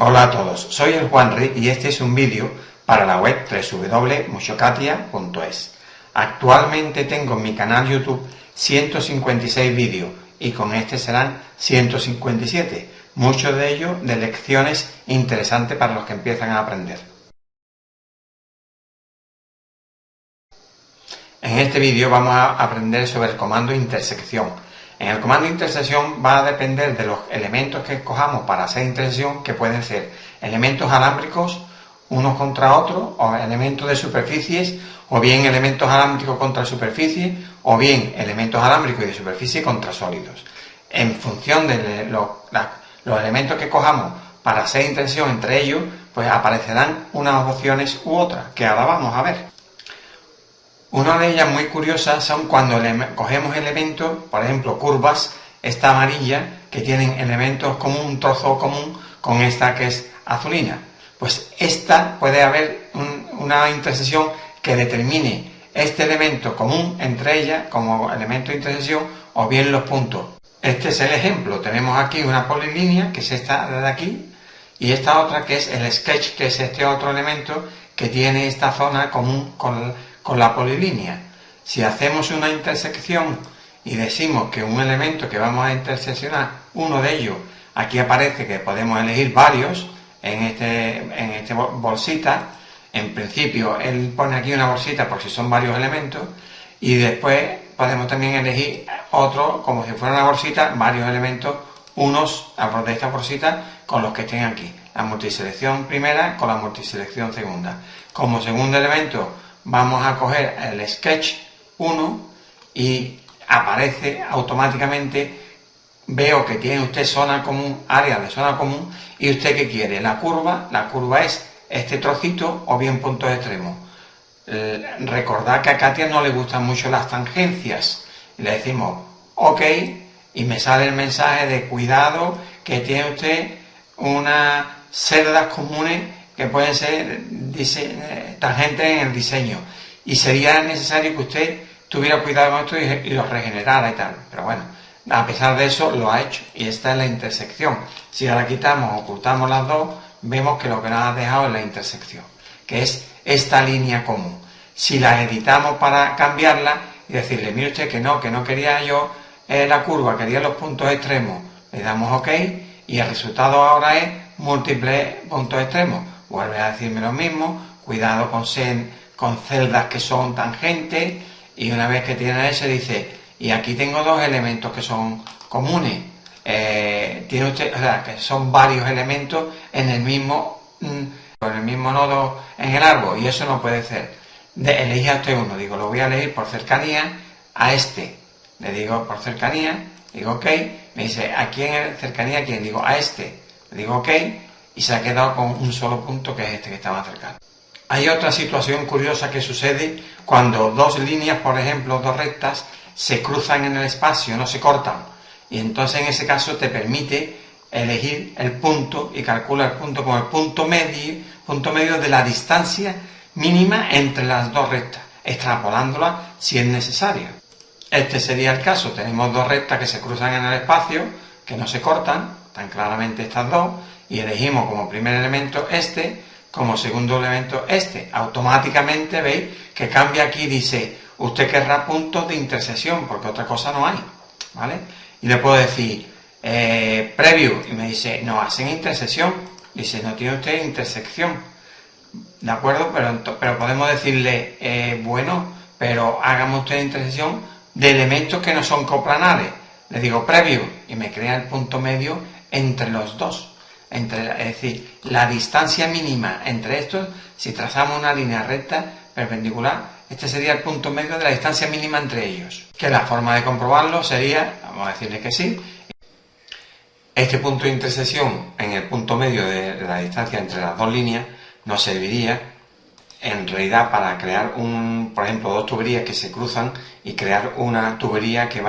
Hola a todos, soy el Juanri y este es un vídeo para la web www.mushokatia.es. Actualmente tengo en mi canal YouTube 156 vídeos y con este serán 157, muchos de ellos de lecciones interesantes para los que empiezan a aprender. En este vídeo vamos a aprender sobre el comando intersección. En el comando intersección va a depender de los elementos que escojamos para hacer intersección, que pueden ser elementos alámbricos unos contra otros, o elementos de superficies, o bien elementos alámbricos contra superficie, o bien elementos alámbricos y de superficie contra sólidos. En función de los elementos que cojamos para hacer intersección entre ellos, pues aparecerán unas opciones u otras, que ahora vamos a ver. Una de ellas muy curiosa son cuando cogemos elementos, por ejemplo, curvas, esta amarilla, que tienen elementos comunes, un trozo común con esta que es azulina. Pues esta puede haber una intersección que determine este elemento común entre ellas como elemento de intersección o bien los puntos. Este es el ejemplo. Tenemos aquí una polilínea, que es esta de aquí, y esta otra que es el sketch, que es este otro elemento que tiene esta zona común con la polilínea. Si hacemos una intersección y decimos que un elemento que vamos a interseccionar, uno de ellos, aquí aparece que podemos elegir varios en este bolsita. En principio él pone aquí una bolsita por si son varios elementos, y después podemos también elegir otro como si fuera una bolsita, varios elementos, unos de esta bolsita con los que estén aquí, la multiselección primera con la multiselección segunda. Como segundo elemento vamos a coger el sketch 1 y aparece automáticamente. Veo que tiene usted zona común, área de zona común, y usted ¿qué quiere? La curva es este trocito o bien puntos extremos. Recordad que a Katia no le gustan mucho las tangencias. Le decimos OK y me sale el mensaje de cuidado, que tiene usted unas celdas comunes que pueden ser tangentes en el diseño, y sería necesario que usted tuviera cuidado con esto y lo regenerara y tal. Pero bueno, a pesar de eso lo ha hecho, y esta es la intersección. Si ahora quitamos, ocultamos las dos, vemos que lo que nos ha dejado es la intersección, que es esta línea común. Si la editamos para cambiarla y decirle, mire usted que no quería yo la curva, quería los puntos extremos, le damos OK y el resultado ahora es múltiples puntos extremos. Vuelve a decirme lo mismo, cuidado con celdas que son tangentes, y una vez que tiene ese dice, y aquí tengo dos elementos que son comunes. Tiene usted, o sea, que son varios elementos en el mismo nodo en el árbol, y eso no puede ser. Elegí a usted uno, digo, lo voy a elegir por cercanía a este. Le digo por cercanía, digo OK, me dice, ¿a quién es cercanía? ¿A quién? Digo, a este. Le digo OK, y se ha quedado con un solo punto, que es este que está más cercano. Hay otra situación curiosa que sucede cuando dos líneas, por ejemplo, dos rectas, se cruzan en el espacio, no se cortan, y entonces en ese caso te permite elegir el punto y calcula el punto como el punto medio de la distancia mínima entre las dos rectas, extrapolándola si es necesario. Este sería el caso. Tenemos dos rectas que se cruzan en el espacio, que no se cortan, tan claramente estas dos, y elegimos como primer elemento este, como segundo elemento este. Automáticamente veis que cambia aquí, dice, usted querrá puntos de intersección, porque otra cosa no hay, ¿vale? Y le puedo decir, preview, y me dice, no hacen intersección. Dice, no tiene usted intersección. ¿De acuerdo? Pero podemos decirle, bueno, pero hágame usted intersección de elementos que no son coplanales. Le digo preview y me crea el punto medio entre los dos. Es decir, la distancia mínima entre estos, si trazamos una línea recta perpendicular, este sería el punto medio de la distancia mínima entre ellos. Que la forma de comprobarlo sería, vamos a decirle que sí, este punto de intersección en el punto medio de la distancia entre las dos líneas nos serviría en realidad para crear por ejemplo, dos tuberías que se cruzan y crear una tubería que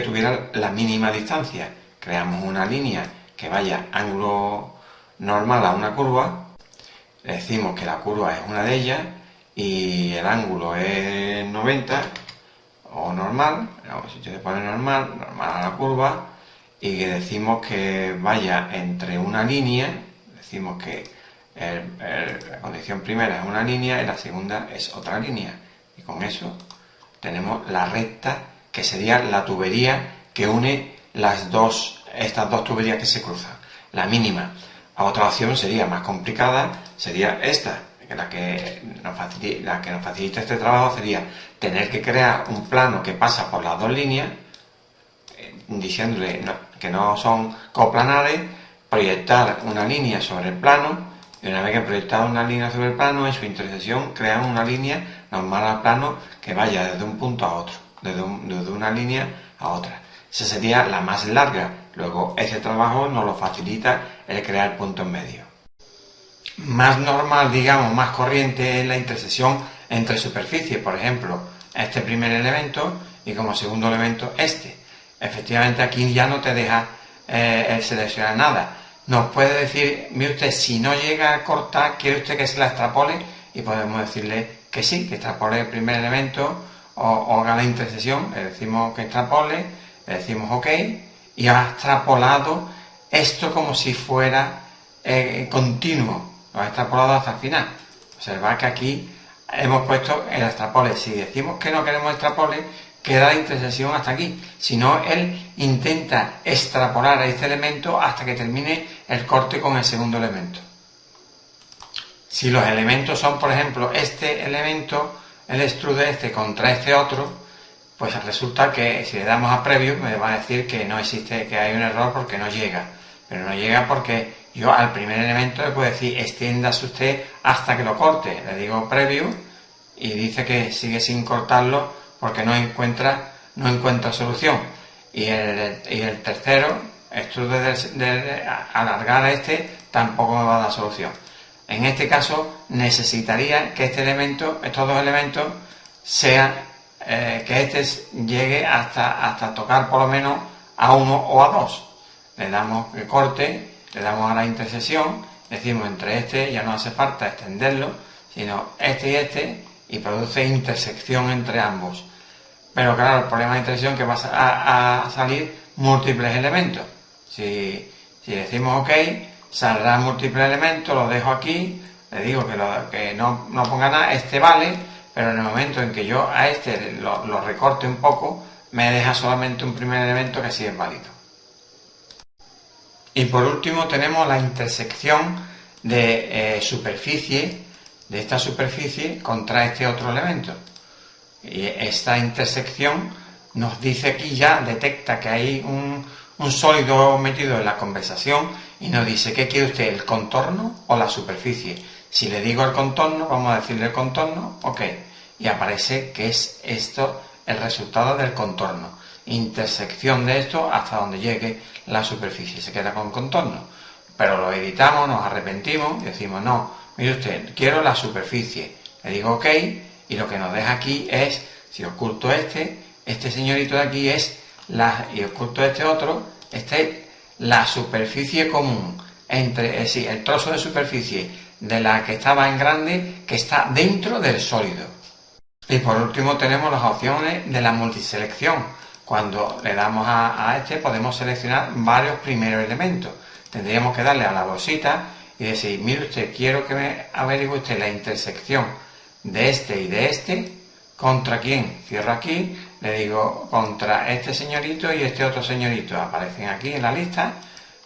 tuviera la mínima distancia. Creamos una línea que vaya ángulo normal a una curva, le decimos que la curva es una de ellas y el ángulo es 90 o normal, si se pone normal a la curva, y que decimos que vaya entre una línea, decimos que la condición primera es una línea y la segunda es otra línea. Y con eso tenemos la recta, que sería la tubería que une estas dos tuberías que se cruzan. La mínima. Otra opción sería más complicada, sería esta, la que nos facilita este trabajo sería tener que crear un plano que pasa por las dos líneas, diciéndole que no son coplanares, proyectar una línea sobre el plano, y una vez que proyectado una línea sobre el plano, en su intersección crean una línea normal al plano que vaya desde un punto a otro, desde una línea a otra. Esa sería la más larga. Luego ese trabajo nos lo facilita el crear puntos medios. Más normal, digamos, más corriente es la intersección entre superficies, por ejemplo, este primer elemento y como segundo elemento este. Efectivamente aquí ya no te deja seleccionar nada. Nos puede decir, mire usted, si no llega a cortar, ¿quiere usted que se la extrapole? Y podemos decirle que sí, que extrapole el primer elemento o haga la intersección. Le decimos que extrapole, le decimos OK y ha extrapolado esto como si fuera continuo. Lo ha extrapolado hasta el final. Observa que aquí hemos puesto el extrapole. Si decimos que no queremos extrapole, queda la intersección hasta aquí. Si no, él intenta extrapolar a este elemento hasta que termine el corte con el segundo elemento. Si los elementos son, por ejemplo, este elemento, el extrude este contra este otro, pues resulta que si le damos a preview me va a decir que no existe, que hay un error porque no llega. Pero no llega porque yo al primer elemento le puedo decir extiéndase usted hasta que lo corte. Le digo preview y dice que sigue sin cortarlo porque no encuentra solución. Y el tercero, extrude de alargar a este, tampoco me va a dar solución. En este caso necesitaría que estos dos elementos sean, que este llegue hasta tocar por lo menos a uno o a dos. Le damos el corte, le damos a la intersección, decimos entre este, ya no hace falta extenderlo, sino este, y produce intersección entre ambos. Pero claro, el problema de intersección es que va a salir múltiples elementos. Si decimos OK, saldrán múltiples elementos, lo dejo aquí, le digo que no ponga nada, este vale, pero en el momento en que yo a este lo recorte un poco, me deja solamente un primer elemento que sí es válido. Y por último tenemos la intersección de de esta superficie contra este otro elemento. Y esta intersección nos dice aquí ya, detecta que hay un sólido metido en la conversación y nos dice, ¿qué quiere usted, el contorno o la superficie? Si le digo el contorno, vamos a decirle el contorno, OK. Y aparece que es esto el resultado del contorno. Intersección de esto hasta donde llegue la superficie. Se queda con contorno. Pero lo editamos, nos arrepentimos y decimos, no, mire usted, quiero la superficie. Le digo OK y lo que nos deja aquí es, si oculto este señorito de aquí y oculto este otro, la superficie común entre, es decir, el trozo de superficie de la que estaba en grande que está dentro del sólido. Y por último tenemos las opciones de la multiselección. Cuando le damos a podemos seleccionar varios primeros elementos. Tendríamos que darle a la bolsita y decir, mire usted, quiero que me averigüe usted la intersección de este y de este, ¿contra quién? Cierro aquí, le digo contra este señorito y este otro señorito. Aparecen aquí en la lista,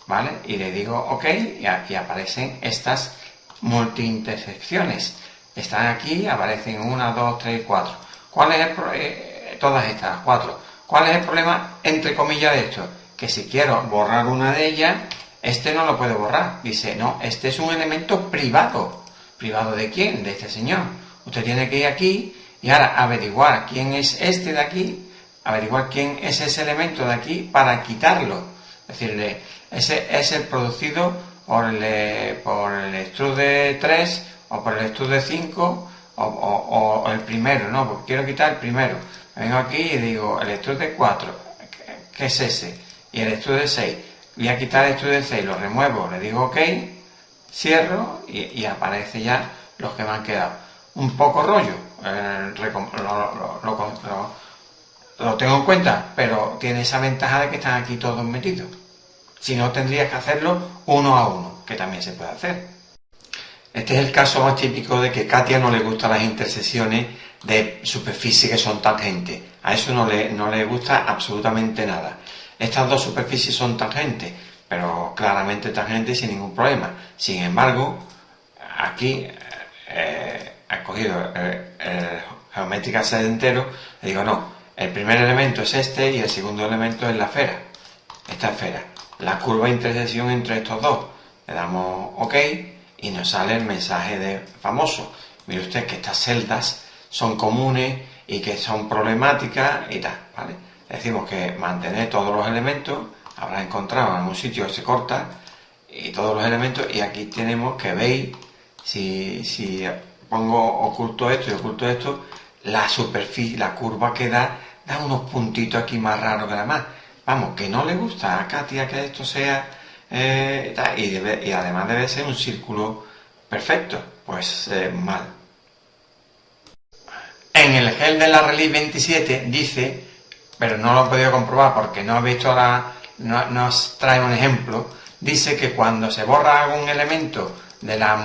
¿vale? Y le digo OK y aquí aparecen estas multiintersecciones. Están aquí, aparecen 1, 2, 3, 4. ¿Cuál es todas estas? 4. ¿Cuál es el problema, entre comillas, de esto? Que si quiero borrar una de ellas, este no lo puedo borrar. Dice, no, este es un elemento privado. ¿Privado de quién? De este señor. Usted tiene que ir aquí y ahora averiguar quién es este de aquí, averiguar quién es ese elemento de aquí para quitarlo. Es decir, ese es el producido por el extrude 3 o por el extrude 5 o el primero, ¿no? Porque quiero quitar el primero. Vengo aquí y digo, el extrude 4, ¿qué es ese? Y el extrude 6. Voy a quitar el extrude 6, lo remuevo, le digo OK, cierro y aparece ya los que me han quedado. Un poco rollo, lo tengo en cuenta, pero tiene esa ventaja de que están aquí todos metidos. Si no, tendrías que hacerlo uno a uno, que también se puede hacer. Este es el caso más típico de que Katia no le gustan las intersecciones de superficie que son tangentes. A eso no le gusta absolutamente nada. Estas dos superficies son tangentes, pero claramente tangentes sin ningún problema. Sin embargo, aquí he cogido geométrica sed entero, le digo no, el primer elemento es este y el segundo elemento es la esfera, esta esfera. La curva de intersección entre estos dos. Le damos OK y nos sale el mensaje famoso. Mire usted que estas celdas son comunes y que son problemáticas y tal, ¿vale? Le decimos que mantener todos los elementos, habrá encontrado en algún sitio que se corta, y todos los elementos, y aquí tenemos que veis, si pongo oculto esto y oculto esto, la superficie, la curva que da unos puntitos aquí más raros que la más. Vamos, que no le gusta a Katia que esto sea y además debe ser un círculo perfecto. Pues mal. En el GEL de la Relief 27 dice, pero no lo he podido comprobar porque no he visto no os trae un ejemplo, dice que cuando se borra algún elemento de la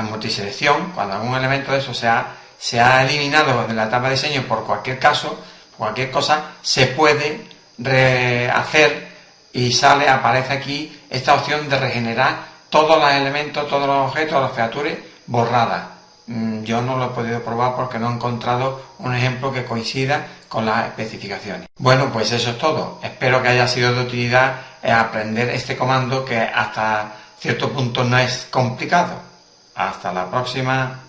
multiselección, cuando algún elemento de eso se ha eliminado de la etapa de diseño por cualquier cosa, se puede rehacer y aparece aquí esta opción de regenerar todos los elementos, todos los objetos, las features borradas. Yo no lo he podido probar porque no he encontrado un ejemplo que coincida con las especificaciones. Bueno, pues eso es todo. Espero que haya sido de utilidad aprender este comando que hasta cierto punto no es complicado. Hasta la próxima.